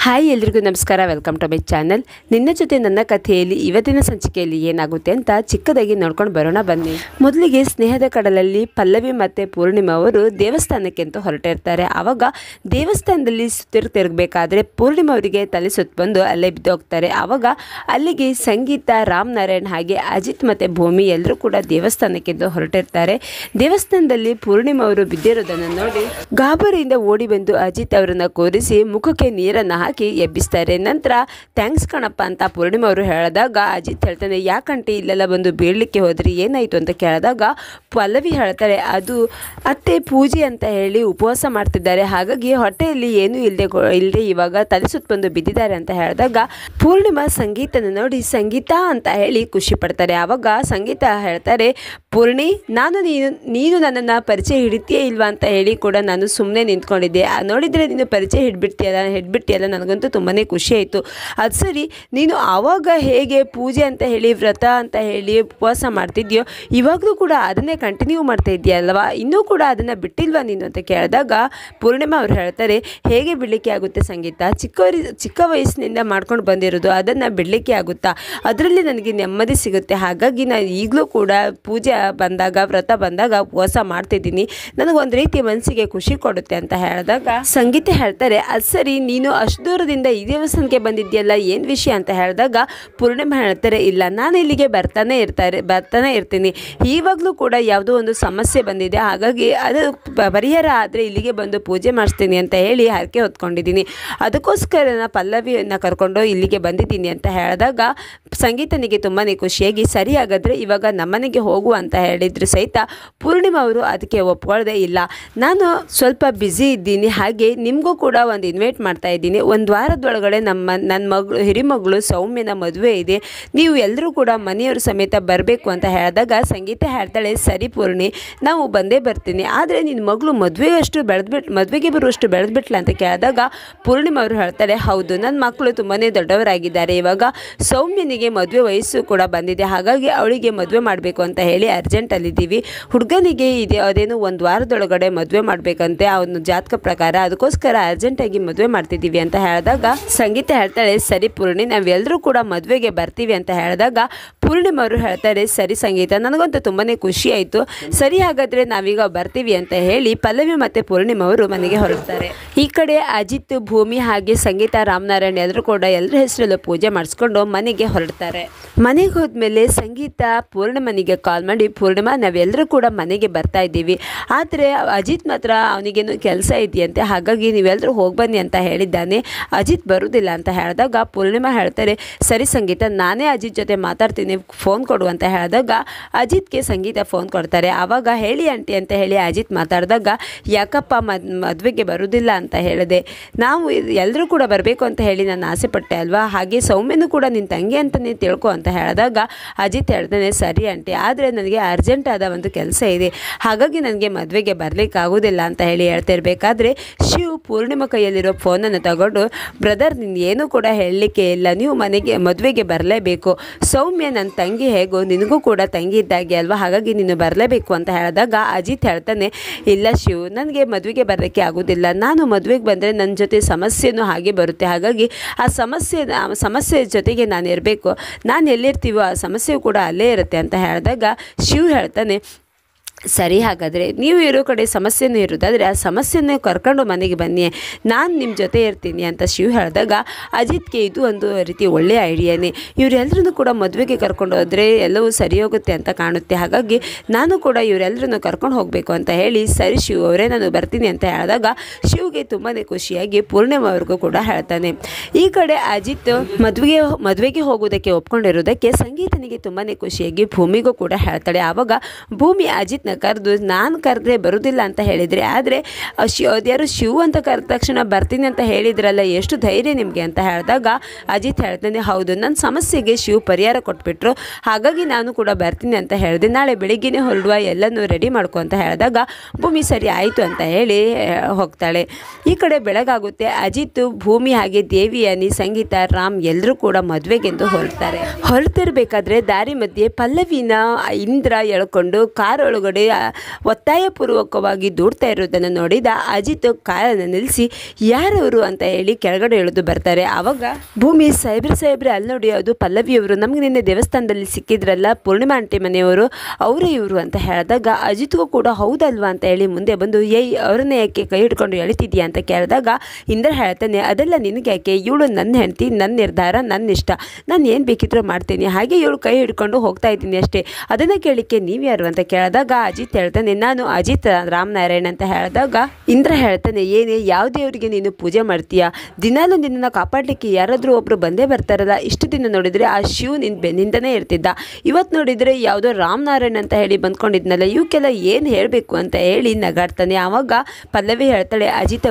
Hi ಎಲ್ರಿಗೂ ನಮಸ್ಕಾರ, welcome to my channel. ನಿನ್ನ ಜೊತೆ ನನ್ನ ಕಥೆಯಲ್ಲಿ ಇವತ್ತಿನ ಸಂಚಿಕೆಯಲ್ಲಿ ಏನಾಗುತ್ತೆ ಅಂತ ಚಿಕ್ಕದಾಗಿ ನೋಡ್ಕೊಂಡು ಬರೋಣ ಬನ್ನಿ. ಮೊದಲಿಗೆ ಸ್ನೇಹದ ಕಡಲಲ್ಲಿ ಪಲ್ಲವಿ ಮತ್ತು ಪೂರ್ಣಿಮಾ ಅವರು ದೇವಸ್ಥಾನಕ್ಕೆ ಅಂತ ಹೊರಟಿರ್ತಾರೆ. ಆವಾಗ ದೇವಸ್ಥಾನದಲ್ಲಿ ತಿರುಗಬೇಕಾದ್ರೆ ಪೂರ್ಣಿಮಾ ಅವರಿಗೆ ತಲೆ ಸುತ್ತ ಬಂದು ಅಲ್ಲೇ ಬಿದ್ದೋಗ್ತಾರೆ. ಆವಾಗ ಅಲ್ಲಿಗೆ ಸಂಗೀತ, ರಾಮನಾರಾಯಣ್ ಹಾಗೆ ಅಜಿತ್ ಮತ್ತು ಭೂಮಿ ಎಲ್ಲರೂ ಕೂಡ ದೇವಸ್ಥಾನಕ್ಕೆ ಅಂತ ಹೊರಟಿರ್ತಾರೆ. ದೇವಸ್ಥಾನದಲ್ಲಿ ಪೂರ್ಣಿಮಾ ಅವರು ಬಿದ್ದಿರೋದನ್ನು ನೋಡಿ ಗಾಬರಿಯಿಂದ ಓಡಿ ಬಂದು ಅಜಿತ್ ಅವರನ್ನು ಕೂರಿಸಿ ಮುಖಕ್ಕೆ ನೀರನ್ನು ಹಾಕಿ ಎಬ್ಬಿಸ್ತಾರೆ. ನಂತರ ಥ್ಯಾಂಕ್ಸ್ ಕಣಪ್ಪ ಅಂತ ಪೂರ್ಣಿಮಾ ಅವರು ಹೇಳಿದಾಗ ಅಜಿತ್ ಹೇಳ್ತಾನೆ, ಯಾಕಂటే ಇಲ್ಲೆಲ್ಲ ಬಂದು ಬೀಳಲಿಕ್ಕೆ ಹೋದ್ರಿ, ಏನಾಯಿತು ಅಂತ ಕೇಳಿದಾಗ ಪಲ್ಲವಿ ಹೇಳ್ತಾರೆ, ಅದು ಅತ್ತೆ ಪೂಜೆ ಅಂತ ಹೇಳಿ ಉಪವಾಸ ಮಾಡ್ತಿದ್ದಾರೆ, ಹಾಗಾಗಿ ಹೊಟ್ಟೆಯಲ್ಲಿ ಏನೂ ಇಲ್ಲದೆ ಇವಾಗ ತಲೆ ಸುತ್ತ ಬಂದು ಬಿದ್ದಿದ್ದಾರೆ ಅಂತ ಹೇಳಿದಾಗ ಪೂರ್ಣಿಮಾ ಸಂಗೀತನ ನೋಡಿ ಸಂಗೀತ ಅಂತ ಹೇಳಿ ಖುಷಿ ಪಡ್ತಾರೆ. ಆವಾಗ ಸಂಗೀತ ಹೇಳ್ತಾರೆ, ಪೂರ್ಣಿ, ನೀನು ನನ್ನನ್ನು ಪರಿಚಯ ಹಿಡಿತೀಯೇ ಇಲ್ವಾ ಅಂತ ಹೇಳಿ ಕೂಡ ನಾನು ಸುಮ್ಮನೆ ನಿಂತ್ಕೊಂಡಿದ್ದೆ, ನೋಡಿದರೆ ನೀನು ಪರಿಚಯ ಹಿಡ್ಬಿಟ್ಟಿಯಲ್ಲ, ನನಗಂತೂ ತುಂಬಾ ಖುಷಿ ಆಯಿತು. ಅದು ಸರಿ, ನೀನು ಆವಾಗ ಹೇಗೆ ಪೂಜೆ ಅಂತ ಹೇಳಿ ವ್ರತ ಅಂತ ಹೇಳಿ ಉಪವಾಸ ಮಾಡ್ತಿದ್ಯೋ ಇವಾಗಲೂ ಕೂಡ ಅದನ್ನೇ ಕಂಟಿನ್ಯೂ ಮಾಡ್ತಾ ಇದೆಯಲ್ವಾ, ಇನ್ನೂ ಕೂಡ ಅದನ್ನು ಬಿಟ್ಟಿಲ್ವಾ ನೀನು ಅಂತ ಕೇಳಿದಾಗ ಪೂರ್ಣಿಮಾ ಅವ್ರು ಹೇಳ್ತಾರೆ, ಹೇಗೆ ಬಿಡಲಿಕ್ಕೆ ಆಗುತ್ತೆ ಸಂಗೀತ, ಚಿಕ್ಕ ವಯಸ್ಸಿನಿಂದ ಮಾಡ್ಕೊಂಡು ಬಂದಿರೋದು, ಅದನ್ನು ಬಿಡಲಿಕ್ಕೆ ಆಗುತ್ತಾ, ಅದರಲ್ಲಿ ನನಗೆ ನೆಮ್ಮದಿ ಸಿಗುತ್ತೆ, ಹಾಗಾಗಿ ನಾನು ಈಗಲೂ ಕೂಡ ಪೂಜೆ ಬಂದಾಗ ವ್ರತ ಬಂದಾಗ ಉಪವಾಸ ಮಾಡ್ತಿದ್ದೀನಿ, ನನಗೊಂದು ರೀತಿ ಮನಸ್ಸಿಗೆ ಖುಷಿ ಕೊಡುತ್ತೆ ಅಂತ ಹೇಳಿದಾಗ ಸಂಗೀತ ಹೇಳ್ತಾರೆ, ಅದು ಸರಿ, ನೀನು ಅಷ್ಟು ದೂರದಿಂದ ಈ ದೇವಸ್ಥಾನಕ್ಕೆ ಬಂದಿದ್ಯಲ್ಲ, ಏನು ವಿಷಯ ಅಂತ ಹೇಳಿದಾಗ ಪೂರ್ಣಿಮಾ ಹೇಳ್ತಾರೆ, ಇಲ್ಲ, ನಾನು ಇಲ್ಲಿಗೆ ಬರ್ತಾನೆ ಇರ್ತೀನಿ, ಇವಾಗಲೂ ಕೂಡ ಯಾವುದೋ ಒಂದು ಸಮಸ್ಯೆ ಬಂದಿದೆ, ಹಾಗಾಗಿ ಅದು ಪರಿಹಾರ ಆದರೆ ಇಲ್ಲಿಗೆ ಬಂದು ಪೂಜೆ ಮಾಡಿಸ್ತೀನಿ ಅಂತ ಹೇಳಿ ಹರಕೆ ಹೊತ್ಕೊಂಡಿದ್ದೀನಿ, ಅದಕ್ಕೋಸ್ಕರ ನಾನು ಪಲ್ಲವಿಯನ್ನು ಕರ್ಕೊಂಡು ಇಲ್ಲಿಗೆ ಬಂದಿದ್ದೀನಿ ಅಂತ ಹೇಳಿದಾಗ ಸಂಗೀತನಿಗೆ ತುಂಬಾ ಖುಷಿಯಾಗಿ, ಸರಿ ಹಾಗಾದರೆ ಇವಾಗ ನಮ್ಮನೆಗೆ ಹೋಗು ಅಂತ ಹೇಳಿದ್ರು ಸಹಿತ ಪೂರ್ಣಿಮಾ ಅವರು ಅದಕ್ಕೆ ಒಪ್ಕೊಳ್ಳದೆ, ಇಲ್ಲ, ನಾನು ಸ್ವಲ್ಪ ಬ್ಯುಸಿ ಇದ್ದೀನಿ, ಹಾಗೆ ನಿಮಗೂ ಕೂಡ ಒಂದು ಇನ್ವೈಟ್ ಮಾಡ್ತಾ ಇದ್ದೀನಿ, ಒಂದು ವಾರದೊಳಗಡೆ ನನ್ನ ಹಿರಿಮಗಳು ಸೌಮ್ಯನ ಮದುವೆ ಇದೆ, ನೀವು ಎಲ್ಲರೂ ಕೂಡ ಮನೆಯವರು ಸಮೇತ ಬರಬೇಕು ಅಂತ ಹೇಳಿದಾಗ ಸಂಗೀತ ಹೇಳ್ತಾಳೆ, ಸರಿ ಪೂರ್ಣಿ, ನಾವು ಬಂದೇ ಬರ್ತೀನಿ, ಆದರೆ ನಿನ್ನ ಮಗಳು ಮದುವೆಗೆ ಬರುವಷ್ಟು ಬೆಳೆದ್ಬಿಟ್ಲ ಅಂತ ಕೇಳಿದಾಗ ಪೂರ್ಣಿಮಾ ಅವರು ಹೇಳ್ತಾರೆ, ಹೌದು, ನನ್ನ ಮಕ್ಕಳು ತುಂಬಾ ದೊಡ್ಡವರಾಗಿದ್ದಾರೆ, ಇವಾಗ ಸೌಮ್ಯನಿಗೆ ಮದುವೆ ವಯಸ್ಸು ಕೂಡ ಬಂದಿದೆ, ಹಾಗಾಗಿ ಅವಳಿಗೆ ಮದುವೆ ಮಾಡಬೇಕು ಅಂತ ಹೇಳಿ ಅರ್ಜೆಂಟಲ್ಲಿದ್ದೀವಿ, ಹುಡುಗನಿಗೆ ಇದೆ ಅದೇನು ಒಂದು ವಾರದೊಳಗಡೆ ಮದುವೆ ಮಾಡಬೇಕಂತೆ ಅವನ ಜಾತಕ ಪ್ರಕಾರ, ಅದಕ್ಕೋಸ್ಕರ ಅರ್ಜೆಂಟಾಗಿ ಮದುವೆ ಮಾಡ್ತಿದ್ದೀವಿ ಅಂತ ಹೇಳಿದಾಗ ಸಂಗೀತ ಹೇಳ್ತಾಳೆ, ಸರಿ ಪೂರ್ಣಿ, ನಾವೆಲ್ಲರೂ ಕೂಡ ಮದುವೆಗೆ ಬರ್ತೀವಿ ಅಂತ ಹೇಳಿದಾಗ ಪೂರ್ಣಿಮಾ ಅವರು ಹೇಳ್ತಾರೆ, ಸರಿ ಸಂಗೀತ, ನನಗಂತೂ ತುಂಬಾ ಖುಷಿ ಆಯಿತು, ಸರಿ ಹಾಗಾದರೆ ನಾವೀಗ ಬರ್ತೀವಿ ಅಂತ ಹೇಳಿ ಪಲ್ಲವಿ ಮತ್ತು ಪೂರ್ಣಿಮಾ ಅವರು ಮನೆಗೆ ಹೊರಡ್ತಾರೆ. ಈ ಕಡೆ ಅಜಿತ್, ಭೂಮಿ ಹಾಗೆ ಸಂಗೀತ, ರಾಮನಾರಾಯಣ್ ಎಲ್ಲರೂ ಕೂಡ ಎಲ್ಲರ ಹೆಸರಲ್ಲೂ ಪೂಜೆ ಮಾಡಿಸ್ಕೊಂಡು ಮನೆಗೆ ಹೊರಡ್ತಾರೆ. ಮನೆಗೆ ಹೋದ್ಮೇಲೆ ಸಂಗೀತ ಪೂರ್ಣಿಮನಿಗೆ ಕಾಲ್ ಮಾಡಿ, ಪೂರ್ಣಿಮಾ, ನಾವೆಲ್ಲರೂ ಕೂಡ ಮನೆಗೆ ಬರ್ತಾ ಇದ್ದೀವಿ, ಆದರೆ ಅಜಿತ್ ಮಾತ್ರ ಅವನಿಗೇನು ಕೆಲಸ ಇದೆಯಂತೆ, ಹಾಗಾಗಿ ನೀವೆಲ್ಲರೂ ಹೋಗಿ ಬನ್ನಿ ಅಂತ ಹೇಳಿದ್ದಾನೆ, ಅಜಿತ್ ಬರುವುದಿಲ್ಲ ಅಂತ ಹೇಳಿದಾಗ ಪೂರ್ಣಿಮಾ ಹೇಳ್ತಾರೆ, ಸರಿ ಸಂಗೀತ, ನಾನೇ ಅಜಿತ್ ಜೊತೆ ಮಾತಾಡ್ತೀನಿ, ಫೋನ್ ಕೊಡು ಅಂತ ಹೇಳಿದಾಗ ಅಜಿತ್ಗೆ ಸಂಗೀತ ಫೋನ್ ಕೊಡ್ತಾರೆ. ಆವಾಗ ಹೇಳಿ ಆಂಟಿ ಅಂತ ಹೇಳಿ ಅಜಿತ್ ಮಾತಾಡಿದಾಗ, ಯಾಕಪ್ಪ ಮದುವೆಗೆ ಬರುವುದಿಲ್ಲ ಅಂತ ಹೇಳಿದೆ, ನಾವು ಎಲ್ಲರೂ ಕೂಡ ಬರಬೇಕು ಅಂತ ಹೇಳಿ ನಾನು ಆಸೆ ಪಟ್ಟೆ ಅಲ್ವಾ, ಹಾಗೆ ಸೌಮ್ಯನೂ ಕೂಡ ನಿನ್ನ ತಂಗಿ ಅಂತಲೇ ತಿಳ್ಕೊ ಅಂತ ಹೇಳಿದಾಗ ಅಜಿತ್ ಹೇಳ್ತಾನೆ, ಸರಿ ಆಂಟಿ, ಆದರೆ ನನಗೆ ಅರ್ಜೆಂಟ್ ಆದ ಒಂದು ಕೆಲಸ ಇದೆ, ಹಾಗಾಗಿ ನನಗೆ ಮದುವೆಗೆ ಬರಲಿಕ್ಕೆ ಆಗೋದಿಲ್ಲ ಅಂತ ಹೇಳಿ ಹೇಳ್ತಿರ್ಬೇಕಾದ್ರೆ ಶಿವ್ ಪೂರ್ಣಿಮಾ ಕೈಯಲ್ಲಿರೋ ಫೋನನ್ನು ತಗೊಂಡು, ಬ್ರದರ್, ನೀನು ಏನೂ ಕೂಡ ಹೇಳಲಿಕ್ಕೆ ಇಲ್ಲ, ನೀವು ಮದುವೆಗೆ ಬರಲೇಬೇಕು, ಸೌಮ್ಯ ನನ್ನ ತಂಗಿ ಹೇಗೋ ನಿನಗೂ ಕೂಡ ತಂಗಿ ಇದ್ದಾಗೆ ಅಲ್ವಾ, ಹಾಗಾಗಿ ನೀನು ಬರಲೇಬೇಕು ಅಂತ ಹೇಳಿದಾಗ ಅಜಿತ್ ಹೇಳ್ತಾನೆ, ಇಲ್ಲ ಶಿವ್, ನನಗೆ ಮದುವೆಗೆ ಬರಲಿಕ್ಕೆ ಆಗೋದಿಲ್ಲ, ನಾನು ಮದುವೆಗೆ ಬಂದರೆ ನನ್ನ ಜೊತೆ ಸಮಸ್ಯೆನೂ ಹಾಗೆ ಬರುತ್ತೆ, ಹಾಗಾಗಿ ಆ ಸಮಸ್ಯೆ ಜೊತೆಗೆ ನಾನು ಇರಬೇಕು, ನಾನು ಎಲ್ಲಿರ್ತೀವೋ ಆ ಸಮಸ್ಯೆಯೂ ಕೂಡ ಅಲ್ಲೇ ಇರುತ್ತೆ ಅಂತ ಹೇಳಿದಾಗ ಶಿವ್ ಹೇಳ್ತಾನೆ, ಸರಿ ಹಾಗಾದರೆ ನೀವು ಇರೋ ಕಡೆ ಸಮಸ್ಯೆನೂ ಇರೋದಾದರೆ ಆ ಸಮಸ್ಯೆನೇ ಕರ್ಕೊಂಡು ಮನೆಗೆ ಬನ್ನಿ, ನಾನು ನಿಮ್ಮ ಜೊತೆ ಇರ್ತೀನಿ ಅಂತ ಶಿವ್ ಹೇಳಿದಾಗ ಅಜಿತ್ಗೆ ಇದು ಒಂದು ರೀತಿ ಒಳ್ಳೆಯ ಐಡಿಯಾನೇ, ಇವರೆಲ್ಲರೂ ಕೂಡ ಮದುವೆಗೆ ಕರ್ಕೊಂಡು ಹೋದರೆ ಎಲ್ಲವೂ ಸರಿ ಹೋಗುತ್ತೆ ಅಂತ ಕಾಣುತ್ತೆ, ಹಾಗಾಗಿ ನಾನು ಕೂಡ ಇವರೆಲ್ಲರೂ ಕರ್ಕೊಂಡು ಹೋಗಬೇಕು ಅಂತ ಹೇಳಿ, ಸರಿ ಶಿವ್ ಅವರೇ, ನಾನು ಬರ್ತೀನಿ ಅಂತ ಹೇಳಿದಾಗ ಶಿವ್ಗೆ ತುಂಬಾ ಖುಷಿಯಾಗಿ ಪೂರ್ಣಿಮಾ ಅವ್ರಿಗೂ ಕೂಡ ಹೇಳ್ತಾನೆ. ಈ ಕಡೆ ಅಜಿತ್ ಮದುವೆಗೆ ಹೋಗೋದಕ್ಕೆ ಒಪ್ಕೊಂಡಿರೋದಕ್ಕೆ ಸಂಗೀತನಿಗೆ ತುಂಬಾ ಖುಷಿಯಾಗಿ ಭೂಮಿಗೂ ಕೂಡ ಹೇಳ್ತಾಳೆ. ಆವಾಗ ಭೂಮಿ ಅಜಿತ್ ಕರೆದು, ನಾನು ಕರೆದ್ರೆ ಬರುವುದಿಲ್ಲ ಅಂತ ಹೇಳಿದರೆ, ಆದರೆ ಅದ್ಯಾರು ಶಿವ್ ಅಂತ ಕರೆದ ತಕ್ಷಣ ಬರ್ತೀನಿ ಅಂತ ಹೇಳಿದ್ರಲ್ಲ, ಎಷ್ಟು ಧೈರ್ಯ ನಿಮಗೆ ಅಂತ ಹೇಳಿದಾಗ ಅಜಿತ್ ಹೇಳ್ತಾನೆ, ಹೌದು, ನನ್ನ ಸಮಸ್ಯೆಗೆ ಶಿವ್ ಪರಿಹಾರ ಕೊಟ್ಬಿಟ್ರು, ಹಾಗಾಗಿ ನಾನು ಕೂಡ ಬರ್ತೀನಿ ಅಂತ ಹೇಳಿದೆ, ನಾಳೆ ಬೆಳಿಗ್ಗೆನೇ ಹೊರಡುವ, ಎಲ್ಲನೂ ರೆಡಿ ಮಾಡ್ಕೊ ಅಂತ ಹೇಳಿದಾಗ ಭೂಮಿ ಸರಿ ಆಯಿತು ಅಂತ ಹೇಳಿ ಹೋಗ್ತಾಳೆ. ಈ ಕಡೆ ಬೆಳಗಾಗುತ್ತೆ. ಅಜಿತ್, ಭೂಮಿ ಹಾಗೆ ದೇವಿಯಾನಿ, ಸಂಗೀತ, ರಾಮ್ ಎಲ್ಲರೂ ಕೂಡ ಮದುವೆಗೆಂದು ಹೊರಡ್ತಿರ್ಬೇಕಾದ್ರೆ ದಾರಿ ಮಧ್ಯೆ ಪಲ್ಲವಿನ ಇಂದ್ರ ಎಳ್ಕೊಂಡು ಕಾರ್ ಒಳಗಡೆ ಕಡೆ ಒತ್ತಾಯಪೂರ್ವಕವಾಗಿ ದೂಡ್ತಾ ಇರೋದನ್ನು ನೋಡಿದ ಅಜಿತ್ ಕಾರನ್ನು ನಿಲ್ಲಿಸಿ ಯಾರವರು ಅಂತ ಹೇಳಿ ಕೆಳಗಡೆ ಇಳಿದು ಬರ್ತಾರೆ. ಆವಾಗ ಭೂಮಿ ಸಾಹೇಬ್ರೆ ಅಲ್ಲಿ ನೋಡಿ ಅದು ಪಲ್ಲವಿಯವರು ನಮ್ಗೆ ನಿನ್ನೆ ದೇವಸ್ಥಾನದಲ್ಲಿ ಸಿಕ್ಕಿದ್ರಲ್ಲ ಪೂರ್ಣಿಮಾ ಆಂಟಿ ಮನೆಯವರು ಅವರೇ ಇವರು ಅಂತ ಹೇಳಿದಾಗ ಅಜಿತ್ಗೂ ಕೂಡ ಹೌದಲ್ವಾ ಅಂತ ಹೇಳಿ ಮುಂದೆ ಬಂದು ಅವರನ್ನೇ ಯಾಕೆ ಕೈ ಹಿಡ್ಕೊಂಡು ಎಳಿತಿದ್ಯಾ ಅಂತ ಕೇಳಿದಾಗ ಇಂದ್ರ ಹೇಳ್ತಾನೆ ಅದೆಲ್ಲ ನಿನಗೆ ಯಾಕೆ, ಇವಳು ನನ್ನ ಹೆಂಡತಿ, ನನ್ನ ನಿರ್ಧಾರ, ನನ್ನ ಇಷ್ಟ, ನಾನು ಏನು ಬೇಕಿದ್ರೂ ಮಾಡ್ತೀನಿ, ಹಾಗೆ ಇವಳು ಕೈ ಹಿಡ್ಕೊಂಡು ಹೋಗ್ತಾ ಇದ್ದೀನಿ ಅಷ್ಟೇ, ಅದನ್ನು ಕೇಳಲಿಕ್ಕೆ ನೀವು ಯಾರು ಅಂತ ಕೇಳಿದಾಗ ಅಜಿತ್ ಹೇಳ್ತಾನೆ ನಾನು ಅಜಿತ್ ರಾಮನಾರಾಯಣ್ ಅಂತ ಹೇಳಿದಾಗ ಇಂದ್ರ ಹೇಳ್ತಾನೆ ಏನೇ ಯಾವ ದೇವರಿಗೆ ನೀನು ಪೂಜೆ ಮಾಡ್ತೀಯಾ, ದಿನಾಲೂ ನಿನ್ನನ್ನು ಕಾಪಾಡಲಿಕ್ಕೆ ಯಾರಾದರೂ ಒಬ್ಬರು ಬಂದೇ ಬರ್ತಾರಲ್ಲ, ಇಷ್ಟು ದಿನ ನೋಡಿದರೆ ಆ ಶಿವ್ ನಿನ್ನ ಬೆನ್ನಿಂದನೇ ಇರ್ತಿದ್ದ, ಇವತ್ತು ನೋಡಿದರೆ ಯಾವುದೋ ರಾಮನಾರಾಯಣ್ ಅಂತ ಹೇಳಿ ಬಂದ್ಕೊಂಡಿದ್ನಲ್ಲ, ಇವಕ್ಕೆಲ್ಲ ಏನು ಹೇಳಬೇಕು ಅಂತ ಹೇಳಿ ನಗಾಡ್ತಾನೆ. ಆವಾಗ ಪಲ್ಲವಿ ಹೇಳ್ತಾಳೆ ಅಜಿತ್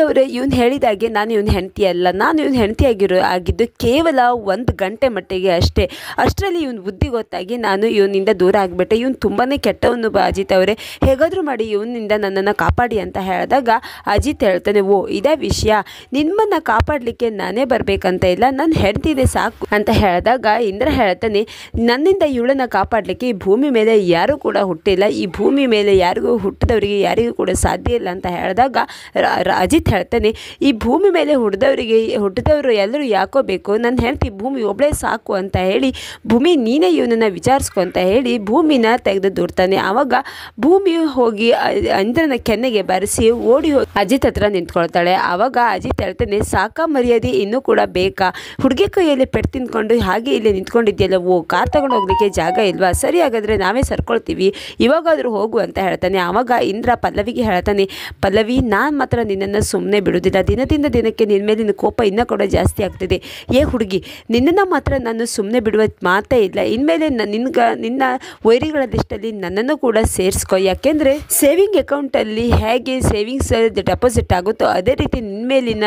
ಅವರೇ ಇವನು ಹೇಳಿದಾಗೆ ನಾನು ಇವನು ಹೆಂಡತಿ ಅಲ್ಲ, ನಾನು ಇವನು ಹೆಂಡತಿ ಆಗಿದ್ದು ಕೇವಲ 1 ಗಂಟೆ ಮಟ್ಟಿಗೆ ಅಷ್ಟೇ, ಅಷ್ಟರಲ್ಲಿ ಇವನು ಬುದ್ಧಿ ಗೊತ್ತಾಗಿ ನಾನು ಇವನಿಂದ ದೂರ ಆಗಿಬಿಟ್ಟೆ, ಇವನು ತುಂಬಾ ಕೆಟ್ಟವನು ಅಜಿತ್ ಅವರೇ, ಹೇಗಾದರೂ ಮಾಡಿ ಇವನಿಂದ ನನ್ನನ್ನು ಕಾಪಾಡಿ ಅಂತ ಹೇಳಿದಾಗ ಅಜಿತ್ ಹೇಳ್ತಾನೆ ಓ ಇದೇ ವಿಷಯ, ನಿಮ್ಮನ್ನು ಕಾಪಾಡಲಿಕ್ಕೆ ನಾನೇ ಬರಬೇಕಂತ ಇಲ್ಲ, ನನ್ನ ಹೆಂಡತಿದೆ ಸಾಕು ಅಂತ ಹೇಳಿದಾಗ ಇಂದ್ರ ಹೇಳ್ತಾನೆ ನನ್ನಿಂದ ಇವಳನ್ನು ಕಾಪಾಡಲಿಕ್ಕೆ ಈ ಭೂಮಿ ಮೇಲೆ ಯಾರೂ ಕೂಡ ಹುಟ್ಟಿಲ್ಲ, ಈ ಭೂಮಿ ಮೇಲೆ ಯಾರಿಗೂ ಹುಟ್ಟಿದವರಿಗೆ ಯಾರಿಗೂ ಕೂಡ ಸಾಧ್ಯ ಇಲ್ಲ ಅಂತ ಹೇಳಿದಾಗ ಅಜಿತ್ ಹೇಳ್ತಾನೆ ಈ ಭೂಮಿ ಮೇಲೆ ಹುಟ್ಟಿದವರು ಎಲ್ಲರೂ ಯಾಕೋ ಬೇಕು, ನನ್ನ ಹೆಂಡತಿ ಭೂಮಿ ಒಬ್ಬಳೇ ಸಾಕು ಅಂತ ಹೇಳಿ ಭೂಮಿ ನೀನೇ ಇವನನ್ನು ವಿಚಾರಿಸ್ಕೊ ಅಂತ ಹೇಳಿ ಭೂಮಿನ ತೆಗೆದು ದೂಡ್ತಾನೆ. ಆವಾಗ ಭೂಮಿ ಹೋಗಿ ಇಂದ್ರನ ಕೆನ್ನೆಗೆ ಬಾರಿಸಿ ಓಡಿ ಹೋಗಿ ಅಜಿತ್ ಹತ್ರ ನಿಂತ್ಕೊಳ್ತಾಳೆ. ಆವಾಗ ಅಜಿತ್ ಹೇಳ್ತಾನೆ ಸಾಕಾ ಮರ್ಯಾದೆ ಇನ್ನೂ ಕೂಡ ಬೇಕಾ, ಹುಡುಗಿ ಕೈಯಲ್ಲಿ ಪೆಟ್ಟು ತಿಂದ್ಕೊಂಡು ಹಾಗೆ ಇಲ್ಲಿ ನಿಂತ್ಕೊಂಡಿದ್ಯಲ್ಲ, ಓ ಕಾರ್ ತಗೊಂಡು ಹೋಗ್ಲಿಕ್ಕೆ ಜಾಗ ಇಲ್ವಾ, ಸರಿ ಹಾಗಾದರೆ ನಾವೇ ಸರ್ಕೊಳ್ತೀವಿ, ಇವಾಗಾದರೂ ಹೋಗು ಅಂತ ಹೇಳ್ತಾನೆ. ಆವಾಗ ಇಂದ್ರ ಪಲ್ಲವಿಗೆ ಹೇಳ್ತಾನೆ ಪಲ್ಲವಿ ನಾನು ಮಾತ್ರ ನಿನ್ನನ್ನು ಸುಮ್ಮನೆ ಬಿಡುವುದಿಲ್ಲ, ದಿನದಿಂದ ದಿನಕ್ಕೆ ನಿನ್ನ ಮೇಲಿನ ಕೋಪ ಇನ್ನೂ ಕೂಡ ಜಾಸ್ತಿ ಆಗ್ತಿದೆ, ಹುಡುಗಿ ನಿನ್ನನ್ನು ಮಾತ್ರ ನಾನು ಸುಮ್ಮನೆ ಬಿಡುವ ಮಾತೇ ಇಲ್ಲ, ಇನ್ಮೇಲೆ ನಿನ್ನ ವೈರಿಗಳ ಲಿಸ್ಟಲ್ಲಿ ನನ್ನನ್ನು ಕೂಡ ಸೇರಿಸ್ಕೊ, ಯಾಕೆಂದರೆ ಸೇವಿಂಗ್ ಅಕೌಂಟಲ್ಲಿ ಹೇಗೆ ಸೇವಿಂಗ್ಸ್ ಡೆಪಾಸಿಟ್ ಆಗುತ್ತೋ ಅದೇ ರೀತಿ ನಿನ್ನ ಮೇಲಿನ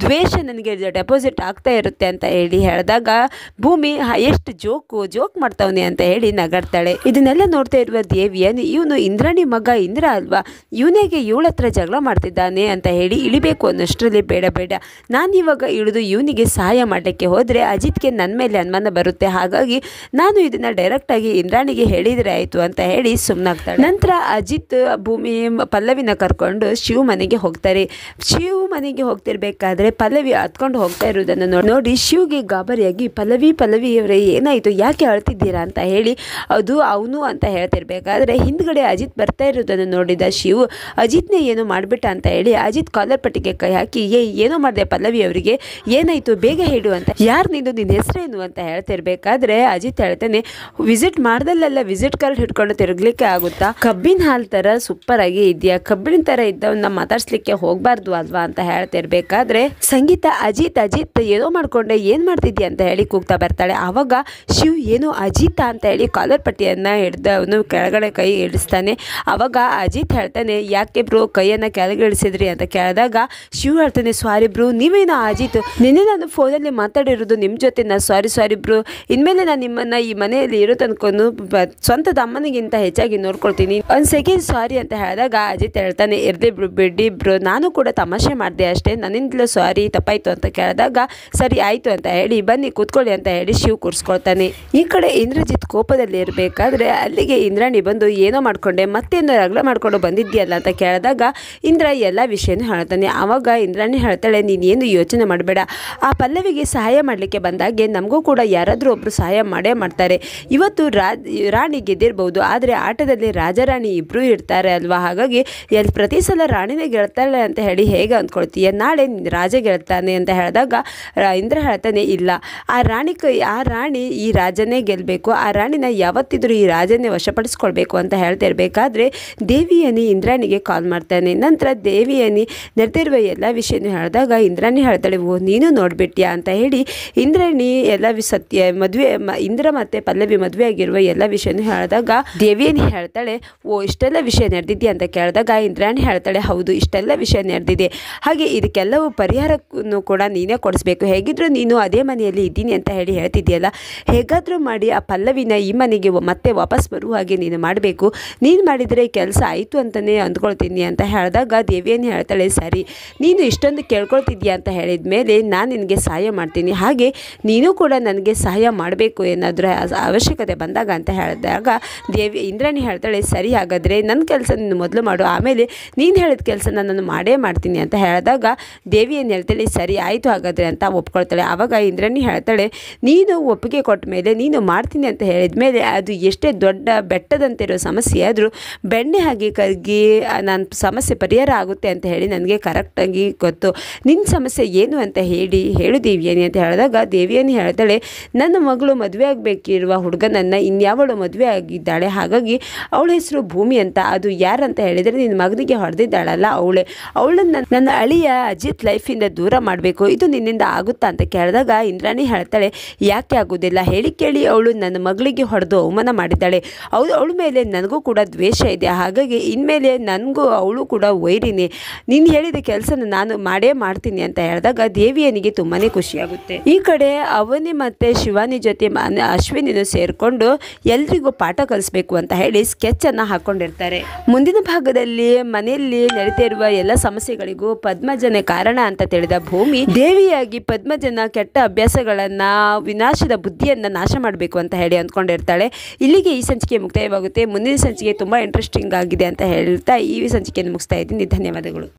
ದ್ವೇಷ ನನಗೆ ಡೆಪಾಸಿಟ್ ಆಗ್ತಾ ಇರುತ್ತೆ ಅಂತ ಹೇಳಿ ಹೇಳಿದಾಗ ಭೂಮಿ ಎಷ್ಟು ಜೋಕ್ ಮಾಡ್ತಾವನೆ ಅಂತ ಹೇಳಿ ನಗಾಡ್ತಾಳೆ. ಇದನ್ನೆಲ್ಲ ನೋಡ್ತಾ ಇರುವ ದೇವಿಯನ್ ಇವನು ಇಂದ್ರಾಣಿ ಮಗ ಇಂದ್ರ ಅಲ್ವಾ, ಇವನಿಗೆ ಇವಳ ಹತ್ರ ಜಗಳ ಮಾಡ್ತಿದ್ದಾನೆ ಅಂತ ಹೇಳಿ ಇಳಿಬೇಕು ಅನ್ನೋಷ್ಟರಲ್ಲಿ ಬೇಡ ನಾನು ಇವಾಗ ಇಳಿದು ಇವನಿಗೆ ಸಹಾಯ ಮಾಡಲಿಕ್ಕೆ ಹೋದರೆ ಅಜಿತ್ಗೆ ನನ್ನ ಮೇಲೆ ಅನುಮಾನ ಬರುತ್ತೆ, ಹಾಗಾಗಿ ನಾನು ಇದನ್ನು ಡೈರೆಕ್ಟಾಗಿ ಇಂದ್ರಾಣಿಗೆ ಹೇಳಿದರೆ ಆಯಿತು ಅಂತ ಹೇಳಿ ಸುಮ್ಮನಾಗ್ತಾಳೆ. ನಂತರ ಅಜಿತ್ ಭೂಮಿ ಪಲ್ಲವಿನ ಕರ್ಕೊಂಡು ಶಿವ್ ಮನೆಗೆ ಹೋಗ್ತಾರೆ. ಶಿವ್ ಮನೆಗೆ ಹೋಗ್ತಿರ್ಬೇಕಾದ್ರೆ ಪಲ್ಲವಿ ಹತ್ಕೊಂಡು ಹೋಗ್ತಾ ಇರೋದನ್ನು ನೋಡಿ ಶಿವ್ಗೆ ಗಾಬರಿಯಾಗಿ ಪಲ್ಲವಿಯವರೇ ಏನಾಯಿತು, ಯಾಕೆ ಅಳ್ತಿದ್ದೀರಾ ಅಂತ ಹೇಳಿ ಅದು ಅವನು ಅಂತ ಹೇಳ್ತಿರ್ಬೇಕಾದ್ರೆ ಹಿಂದ್ಗಡೆ ಅಜಿತ್ ಬರ್ತಾ ಇರೋದನ್ನು ನೋಡಿದ ಶಿವ್ ಅಜಿತ್ನೇ ಏನೋ ಮಾಡಿಬಿಟ್ಟ ಅಂತ ಹೇಳಿ ಅಜಿತ್ ಕಾಲರ್ ಪಟ್ಟಿಗೆ ಕೈ ಹಾಕಿ ಏನೋ ಮಾಡಿದೆ ಪಲ್ಲವಿ ಅವರಿಗೆ, ಏನಾಯಿತು ಬೇಗ ಹೇಳು ಅಂತ, ಯಾರು ನಿನ್ನ ಹೆಸರೇನು ಅಂತ ಹೇಳ್ತಿರ್ಬೇಕಾದ್ರೆ ಅಜಿತ್ ಹೇಳ್ತಾನೆ ವಿಸಿಟ್ ಮಾಡ್ದಲ್ಲೆಲ್ಲ ವಿಸಿಟ್ ಕಾರ್ಡ್ ಹಿಡ್ಕೊಂಡು ತಿರುಗ್ಲಿಕ್ಕೆ ಆಗುತ್ತಾ, ಕಬ್ಬಿನ ಹಾಲ್ ಥರ ಸೂಪರ್ ಆಗಿ ಇದೆಯಾ, ಕಬ್ಬಿನ ಥರ ಇದ್ದವನ್ನ ಮಾತಾಡ್ಸ್ಲಿಕ್ಕೆ ಹೋಗಬಾರ್ದು ಅಲ್ವಾ ಅಂತ ಹೇಳ್ತಿರ್ಬೇಕಾದ್ರೆ ಸಂಗೀತ ಅಜಿತ್ ಏನೋ ಮಾಡ್ಕೊಂಡೆ ಏನು ಮಾಡ್ತಿದ್ಯಾ ಅಂತ ಹೇಳಿ ಕೂಗ್ತಾ ಬರ್ತಾಳೆ. ಆವಾಗ ಶಿವ್ ಏನೋ ಅಜಿತ ಅಂತ ಹೇಳಿ ಕಾಲರ್ ಪಟ್ಟಿಯನ್ನು ಹಿಡ್ದವನು ಕೆಳಗಡೆ ಕೈ ಇಳಿಸ್ತಾನೆ. ಆವಾಗ ಅಜಿತ್ ಹೇಳ್ತಾನೆ ಯಾಕೆ ಬ್ರೋ ಕೈಯನ್ನು ಕೆಳಗೆ ಇಳಿಸಿದ್ರಿ ಅಂತ ಕೇಳಿದಾಗ ಶಿವ್ ಹೇಳ್ತಾನೆ ಸಾರಿ ಬ್ರೋ, ನೀವೇನೋ ಅಜಿತ್, ನಿನ್ನೆ ನಾನು ಫೋನಲ್ಲಿ ಮಾತಾಡಿರೋದು ನಿಮ್ಮ ಜೊತೆ, ನಾನು ಸಾರಿ ಬ್ರೋ, ಇನ್ಮೇಲೆ ನಾನು ನಿಮ್ಮನ್ನು ಈ ಮನೆಯಲ್ಲಿ ಇರೋ ತನ್ಕೊಂಡು ಸ್ವಂತದ ಅಮ್ಮನಿಗಿಂತ ಹೆಚ್ಚಾಗಿ ನೋಡ್ಕೊಳ್ತೀನಿ, ಒಂದು ಸೆಕೆಂಡ್ ಸಾರಿ ಅಂತ ಹೇಳಿದಾಗ ಅಜಿತ್ ಹೇಳ್ತಾನೆ ಇರ್ಲಿ ಬಿಡಿ ಬ್ರೋ, ನಾನು ಕೂಡ ತಮಾಷೆ ಮಾಡಿದೆ ಅಷ್ಟೇ, ನನ್ನಿಂದಲೂ ಸಾರಿ ತಪ್ಪಾಯಿತು ಅಂತ ಕೇಳಿದಾಗ ಸರಿ ಆಯಿತು ಅಂತ ಹೇಳಿ ಬನ್ನಿ ಕೂತ್ಕೊಳ್ಳಿ ಅಂತ ಹೇಳಿ ಶಿವ್ ಕೂರಿಸ್ಕೊಳ್ತಾನೆ. ಈ ಕಡೆ ಇಂದ್ರಜಿತ್ ಕೋಪದಲ್ಲಿ ಇರಬೇಕಾದ್ರೆ ಅಲ್ಲಿಗೆ ಇಂದ್ರಾಣಿ ಬಂದು ಏನೋ ಮಾಡ್ಕೊಂಡೆ ಮತ್ತೇನೋ ರಗಡ ಮಾಡ್ಕೊಂಡು ಬಂದಿದ್ದೀಯಲ್ಲ ಅಂತ ಕೇಳಿದಾಗ ಇಂದ್ರ ಎಲ್ಲ ವಿಷಯನೂ ಹೇಳ್ತಾನೆ. ಆವಾಗ ಇಂದ್ರಾಣಿ ಹೇಳ್ತಾಳೆ ನೀನೇನು ಯೋಚನೆ ಮಾಡಬೇಡ, ಆ ಪಲ್ಲವಿಗೆ ಸಹಾಯ ಮಾಡಲಿಕ್ಕೆ ಬಂದಾಗೆ ನಮಗೂ ಕೂಡ ಯಾರಾದರೂ ಒಬ್ಬರು ಸಹಾಯ ಮಾಡೇ ಮಾಡ್ತಾರೆ, ಇವತ್ತು ರಾಣಿ ಗೆದ್ದಿರ್ಬೋದು ಆದರೆ ಆಟದಲ್ಲಿ ರಾಜರಾಣಿ ಇಬ್ಬರೂ ಇರ್ತಾರೆ ಅಲ್ವಾ, ಹಾಗಾಗಿ ಪ್ರತಿ ಸಲ ರಾಣಿನೇ ಗೆಲ್ತಾಳೆ ಅಂತ ಹೇಳಿ ಹೇಗೆ ಅಂದ್ಕೊಳ್ತೀಯ, ನಾಳೆ ರಾಜ ಗೆಲ್ತಾನೆ ಅಂತ ಹೇಳಿದಾಗ ಇಂದ್ರ ಹೇಳ್ತಾನೆ ಇಲ್ಲ, ಆ ರಾಣಿ ಈ ರಾಜನೇ ಗೆಲ್ಲಬೇಕು, ಆ ರಾಣಿನ ಯಾವತ್ತಿದ್ರೂ ಈ ರಾಜನೇ ವಶಪಡಿಸ್ಕೊಳ್ಬೇಕು ಅಂತ ಹೇಳ್ತಿರ್ಬೇಕಾದ್ರೆ ದೇವಿಯನಿ ಇಂದ್ರಾಣಿಗೆ ಕಾಲ್ ಮಾಡ್ತಾನೆ. ನಂತರ ದೇವಿಯನಿ ನಡೆದಿರುವ ಎಲ್ಲ ವಿಷಯನೂ ಹೇಳಿದಾಗ ಇಂದ್ರಾಣಿ ಹೇಳ್ತಾಳೆ ಓ ನೀನು ನೋಡ್ಬಿಟ್ಯಾ ಅಂತ ಹೇಳಿ ಇಂದ್ರಾಣಿ ಎಲ್ಲ ಸತ್ಯ ಮದುವೆ ಇಂದ್ರ ಮತ್ತು ಪಲ್ಲವಿ ಮದುವೆ ಆಗಿರುವ ಎಲ್ಲ ವಿಷಯನೂ ಹೇಳಿದಾಗ ದೇವಿಯನಿ ಹೇಳ್ತಾಳೆ ಓ ಇಷ್ಟೆಲ್ಲ ವಿಷಯ ನಡೆದಿದ್ಯಾ ಅಂತ ಕೇಳಿದಾಗ ಇಂದ್ರಾಣಿ ಹೇಳ್ತಾಳೆ ಹೌದು ಇಷ್ಟೆಲ್ಲ ವಿಷಯ ನಡೆದಿದೆ, ಹಾಗೆ ಇದಕ್ಕೆಲ್ಲವೂ ಪರಿಹಾರಕ್ಕೂ ಕೂಡ ನೀನೇ ಕೊಡಿಸ್ಬೇಕು, ಹೇಗಿದ್ರೂ ನೀನು ಅದೇ ಮನೆಯಲ್ಲಿ ಇದ್ದೀನಿ ಅಂತ ಹೇಳಿ ಹೇಳ್ತಿದ್ಯಲ್ಲ, ಹೇಗಾದರೂ ಮಾಡಿ ಆ ಪಲ್ಲವಿನ ಈ ಮನೆಗೆ ಮತ್ತೆ ವಾಪಸ್ ಬರುವ ಹಾಗೆ ನೀನು ಮಾಡಬೇಕು, ನೀನು ಮಾಡಿದರೆ ಕೆಲಸ ಆಯಿತು ಅಂತಲೇ ಅಂದ್ಕೊಳ್ತೀನಿ ಅಂತ ಹೇಳಿದಾಗ ದೇವಿಯನ್ನು ಹೇಳ್ತಾಳೆ ಸರಿ ನೀನು ಇಷ್ಟೊಂದು ಕೇಳ್ಕೊಳ್ತಿದ್ಯಾ ಅಂತ ಹೇಳಿದ ಮೇಲೆ ನಾನು ನಿನಗೆ ಸಹಾಯ ಮಾಡ್ತೀನಿ, ಹಾಗೆ ನೀನು ಕೂಡ ನನಗೆ ಸಹಾಯ ಮಾಡಬೇಕು ಏನಾದರೂ ಅವಶ್ಯಕತೆ ಬಂದಾಗ ಅಂತ ಹೇಳಿದಾಗ ಇಂದ್ರಾಣಿ ಹೇಳ್ತಾಳೆ, ಸರಿ ಹಾಗಾದರೆ ನನ್ನ ಕೆಲಸ ನೀನು ಮೊದಲು ಮಾಡು, ಆಮೇಲೆ ನೀನು ಹೇಳಿದ ಕೆಲಸನ ನಾನು ಮಾಡೇ ಮಾಡ್ತೀನಿ ಅಂತ ಹೇಳಿದಾಗ ದೇವಿ ಏನು ಹೇಳ್ತಾಳೆ, ಸರಿ ಆಯಿತು ಹಾಗಾದರೆ ಅಂತ ಒಪ್ಕೊಳ್ತಾಳೆ. ಆವಾಗ ಇಂದ್ರಾಣಿ ಹೇಳ್ತಾಳೆ, ನೀನು ಒಪ್ಪಿಗೆ ಕೊಟ್ಟ ಮೇಲೆ ನೀನು ಮಾಡ್ತೀನಿ ಅಂತ ಹೇಳಿದ ಮೇಲೆ ಅದು ಎಷ್ಟೇ ದೊಡ್ಡ ಬೆಟ್ಟದಂತಿರೋ ಸಮಸ್ಯೆ ಆದರೂ ಬೆಣ್ಣೆ ಹಾಗೆ ಕರಗಿ ನನ್ನ ಸಮಸ್ಯೆ ಪರಿಹಾರ ಆಗುತ್ತೆ ಅಂತ ಹೇಳಿ ನನಗೆ ಕರೆಕ್ಟಾಗಿ ಗೊತ್ತು. ನಿನ್ನ ಸಮಸ್ಯೆ ಏನು ಅಂತ ಹೇಳು ದೇವಿಯಾನಿ ಅಂತ ಹೇಳಿದಾಗ ದೇವಿಯಾನಿ ಹೇಳ್ತಾಳೆ, ನನ್ನ ಮಗಳು ಮದುವೆ ಆಗಬೇಕಿರುವ ಹುಡುಗನನ್ನು ಇನ್ಯಾವಳು ಮದುವೆ ಆಗಿದ್ದಾಳೆ, ಹಾಗಾಗಿ ಅವಳ ಹೆಸರು ಭೂಮಿ ಅಂತ. ಅದು ಯಾರಂತ ಹೇಳಿದರೆ ನಿನ್ನ ಮಗನಿಗೆ ಹೊಡೆದಿದ್ದಾಳಲ್ಲ ಅವಳನ್ನು ನನ್ನ ಅಳಿಯ ಅಜಿತ್ ಲೈಫಿಂದ ದೂರ ಮಾಡಬೇಕು, ಇದು ನಿನ್ನಿಂದ ಆಗುತ್ತಾ ಅಂತ ಕೇಳಿದಾಗ ಇಂದ್ರಾಣಿ ಹೇಳ್ತಾಳೆ, ಯಾಕೆ ಆಗೋದಿಲ್ಲ, ಹೇಳಿ ಕೇಳಿ ಅವಳು ನನ್ನ ಮಗಳಿಗೆ ಹೊಡೆದು ಅವಮಾನ ಮಾಡಿದ್ದಾಳೆ, ಅವಳ ಮೇಲೆ ನನಗೂ ಕೂಡ ದ್ವೇಷ ಇದೆ, ಹಾಗಾಗಿ ಇನ್ಮೇಲೆ ನನಗೂ ಅವಳು ಕೂಡ ವೈರಿನಿ, ನೀನು ಹೇಳಿದ ಕೆಲಸನ ನಾನು ಮಾಡೇ ಮಾಡ್ತೀನಿ ಅಂತ ಹೇಳಿದಾಗ ದೇವಿಯನಿಗೆ ತುಂಬಾ ಖುಷಿಯಾಗುತ್ತೆ. ಈ ಕಡೆ ಅವನಿ ಮತ್ತು ಶಿವಾನಿ ಜೊತೆ ಅಶ್ವಿನಿನೂ ಸೇರಿಕೊಂಡು ಎಲ್ರಿಗೂ ಪಾಠ ಕಲಿಸ್ಬೇಕು ಅಂತ ಹೇಳಿ ಸ್ಕೆಚನ್ನು ಹಾಕ್ಕೊಂಡಿರ್ತಾರೆ. ಮುಂದಿನ ಭಾಗದಲ್ಲಿ ಮನೆಯಲ್ಲಿ ನಡೀತಾ ಇರುವ ಎಲ್ಲ ಸಮಸ್ಯೆಗಳಿಗೂ ಪದ್ಮಜನೇ ಕಾರಣ ಅಂತ ತಿಳಿದ ಭೂಮಿ ದೇವಿಯಾಗಿ ಪದ್ಮಜನ ಕೆಟ್ಟ ಅಭ್ಯಾಸಗಳನ್ನು ವಿನಾಶದ ಬುದ್ಧಿಯನ್ನು ನಾಶ ಮಾಡಬೇಕು ಅಂತ ಹೇಳಿ ಅಂದ್ಕೊಂಡಿರ್ತಾಳೆ. ಇಲ್ಲಿಗೆ ಈ ಸಂಚಿಕೆ ಮುಕ್ತಾಯವಾಗುತ್ತೆ. ಮುಂದಿನ ಸಂಚಿಕೆ ತುಂಬ ಇಂಟ್ರೆಸ್ಟಿಂಗ್ ಆಗಿದೆ ಅಂತ ಹೇಳ್ತಾ ಈ ಸಂಚಿಕೆಯನ್ನು ಮುಗಿಸ್ತಾ ಇದ್ದೀನಿ. ಧನ್ಯವಾದಗಳು.